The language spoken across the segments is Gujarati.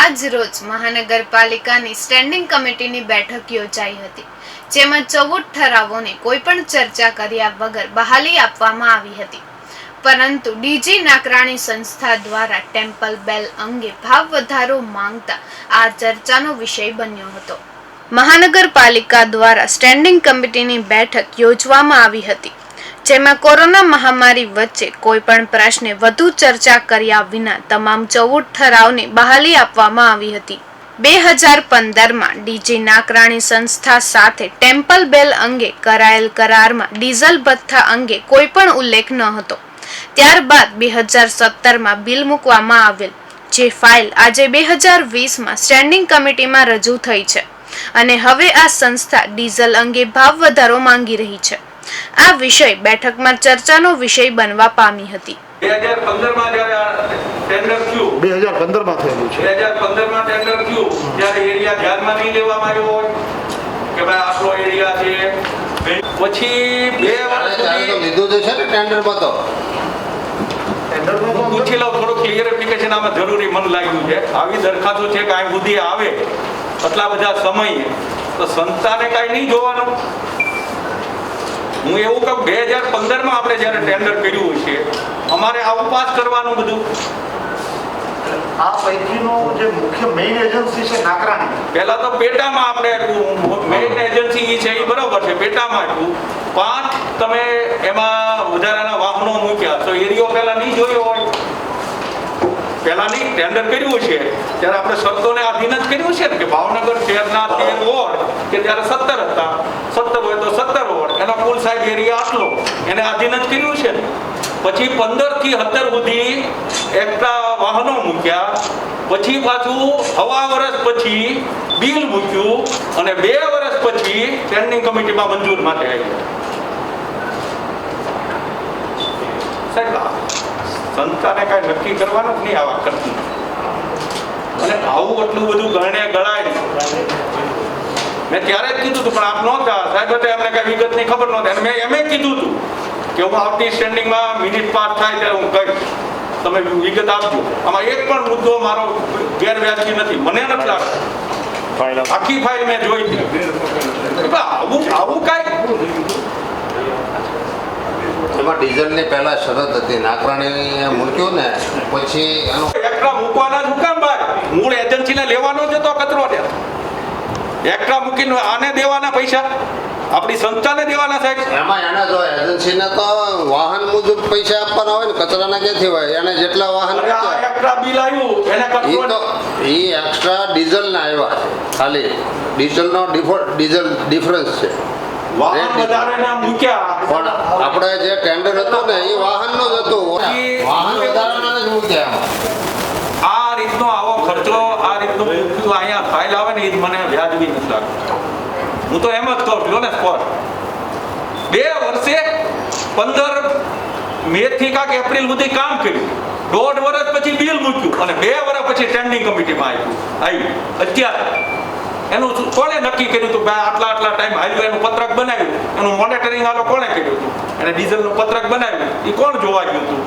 આજ રોજ મહાનગરપાલિકાની સ્ટેન્ડિંગ કમિટીની બેઠક યોજાઈ હતી, જેમાં 14 ઠરાવોને કોઈપણ ચર્ચા કર્યા વગર બહાલી આપવામાં આવી હતી. પરંતુ ડીજી નાકરાણી સંસ્થા દ્વારા ટેમ્પલ બેલ અંગે ભાવ વધારો માંગતા આ ચર્ચાનો વિષય બન્યો હતો. મહાનગરપાલિકા દ્વારા સ્ટેન્ડિંગ કમિટીની બેઠક યોજવામાં આવી હતી, જેમાં કોરોના મહામારી વચ્ચે કોઈપણ પ્રશ્ને વધુ ચર્ચા કર્યા વિના તમામ 14 ઠરાવને બહાલી આપવામાં આવી હતી. 2015માં ડીજી નાકરાણી સંસ્થા સાથે ટેમ્પલ બેલ અંગે કરાયેલ કરારમાં ડીઝલ ભથ્થા અંગે કોઈપણ ઉલ્લેખ ન હતો. ત્યારબાદ 2017માં બિલ મૂકવામાં આવેલ, જે ફાઇલ આજે 2020માં સ્ટેન્ડિંગ કમિટીમાં રજૂ થઈ છે અને હવે આ સંસ્થા ડીઝલ અંગે ભાવ વધારો માંગી રહી છે. આ વિષય બેઠકમાં ચર્ચાનો વિષય બનવા પામી હતી. 2015માં જ્યારે ટેન્ડર થયું, 2015માં થયેલું છે. 2015માં ટેન્ડર થયું ત્યારે એરિયા ધ્યાનમાં નહીં લેવામાં આવ્યો હોય કે ભાઈ આટલો એરિયા છે. પછી 2 વર્ષ સુધી લીધું તો છે ને ટેન્ડરમાં તો પૂછી લો, થોડું ક્લિયરિફિકેશન આમાં જરૂરી મન લાગ્યું છે. આવી દરખાસ્તો છે કે આ સુધી આવે આટલા બધા સમયે તો સંસ્થાને કાંઈ નહીં જોવાનું. હું એવું કહું 2015માં આપણે જ્યારે ટેન્ડર કર્યું છે અમારે આ ઉપાસ કરવાનું બધું. આ પૈકીનો જે મુખ્ય મેઇન એજન્સી છે નાકરાણી, પહેલા તો પેટામાં આપણે મેઇન એજન્સી છે એ બરોબર છે, પેટામાં હતું 5 તમે એમાં વધારાના વાહનો મૂક્યા તો એરિયો પહેલા નહીં જોયો હોય. પહેલા નહીં ટેન્ડર કર્યું છે ત્યારે આપણે શરતોને આધીન જ કર્યું છે ને કે ભાવનગર શહેરના 13 વોર્ડ કે ત્યારે 17 હતા, 17 હોય તો 17 વોર્ડ એનો કુલ સાહેબ એરિયા આટલો એને આધીન જ કર્યું છે ને. પછી 15 થી 17 સુધી એક્સ્ટ્રા વાહનો મૂક્યા, પછી પાછું હવા વર્ષ પછી બિલ મૂક્યું અને 2 વર્ષ પછી સ્ટેન્ડિંગ કમિટીમાં મંજૂર માટે આવ્યું. સાહેબ સંસ્થાને કાંઈ નક્કી કરવાનું જ નહીં આવા કરતું, અને આવું એટલું બધું ગણે ગળાય. મેં ત્યારે જ કીધું હતું પણ આપ નહોતા સાહેબ, અમને કાંઈ વિગતની ખબર નહોતી અને મેં એમ કીધું હતું કે હું આવતી સ્ટેન્ડિંગમાં મિનિટ પાસ થાય ત્યારે હું કહીશ, તમે વિગત આપજો. આમાં એક પણ મુદ્દો મારો ગેરવ્યાજબી નથી, મને નથી લાગતું. આખી ફાઇલ મેં જોઈ હતી. આવું કાંઈ એમાં ડીઝલની પહેલા શરત હતી, નાકરાણી મૂક્યું ને પછી એનો એક્સ્ટ્રા મૂકવાના જ હુકામ ભાઈ, મૂળ એજન્સીને લેવાનો જ હતો કચરો ને. એક્સ્ટ્રા મૂકીને આને દેવાના પૈસા, આપણી સંસ્થાને દેવાના સાહેબ. એમાં એને જો એજન્સીને તો વાહન મુજબ પૈસા આપવાના હોય ને, કચરાના ક્યાંથી હોય? એને જેટલા વાહન એક્સ્ટ્રા બિલ આવ્યું એને તો એ એક્સ્ટ્રા ડીઝલના આવ્યા છે, ખાલી ડીઝલનો ડિફરન્સ છે. વાહન વધારાના મૂક્યા પણ આપણે જે ટેન્ડર હતું ને એ વાહનનો જ હતું, વાહન વધારાના જ મૂક્યા. આ રીતનો આવો ખર્ચો આ રીતનું મૂક્યું અહીંયા ફાઇલ આવે ને એ જ મને વ્યાજબી નથી લાગતું. હું તો એમ જ કહું છું ને સ્પોટ 2 વર્ષે 15 મે થી કાંક એપ્રિલ સુધી કામ કર્યું, 1.5 વર્ષ પછી બિલ મૂક્યું અને 2 વર્ષ પછી સ્ટેન્ડિંગ કમિટીમાં આવ્યું. અત્યારે એનું કોણે નક્કી કર્યું હતું ભાઈ આટલા ટાઈમ હાલ્યું, એનું પત્રક બનાવ્યું, એનું મોનિટરિંગ આલો કોણે કર્યું હતું, એને ડીઝલનું પત્રક બનાવ્યું એ કોણ જોવા ગયું હતું?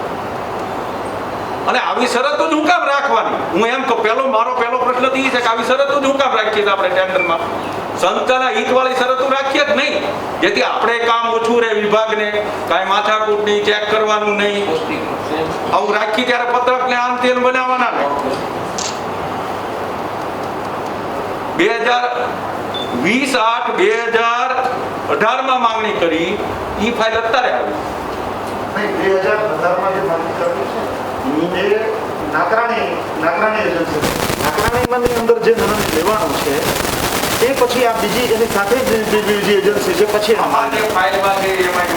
અને આવી શરતો જ હું કામ રાખવાની? હું એમ કહું મારો પહેલો પ્રશ્ન તો એ છે કે આવી શરતો જ હું કામ રાખીએ આપણે ટેન્ડરમાં? સંસ્થાના હિતવાળી શરતો રાખીએ જ નહીં, જેથી આપણે કામ ઓછું રહે, વિભાગને કાંઈ માથાકૂટ નહીં, ચેક કરવાનું નહીં. આવું રાખી ત્યારે પત્રકને આમ તેમ બનાવવાના ને. 2020-8-2018માં માંગણી કરી ઈ ફાઇલ અત્યારે આવી. 2018માં જે માંગણી કરી છે એ નાકરાણી એજન્સી, નાકરાણીમાંની અંદર જે નિર્ણય લેવાનો છે એ પછી આ બીજી એની સાથે જ બીજી એજન્સી છે પછી અમારે ફાઇલમાં છે એમાં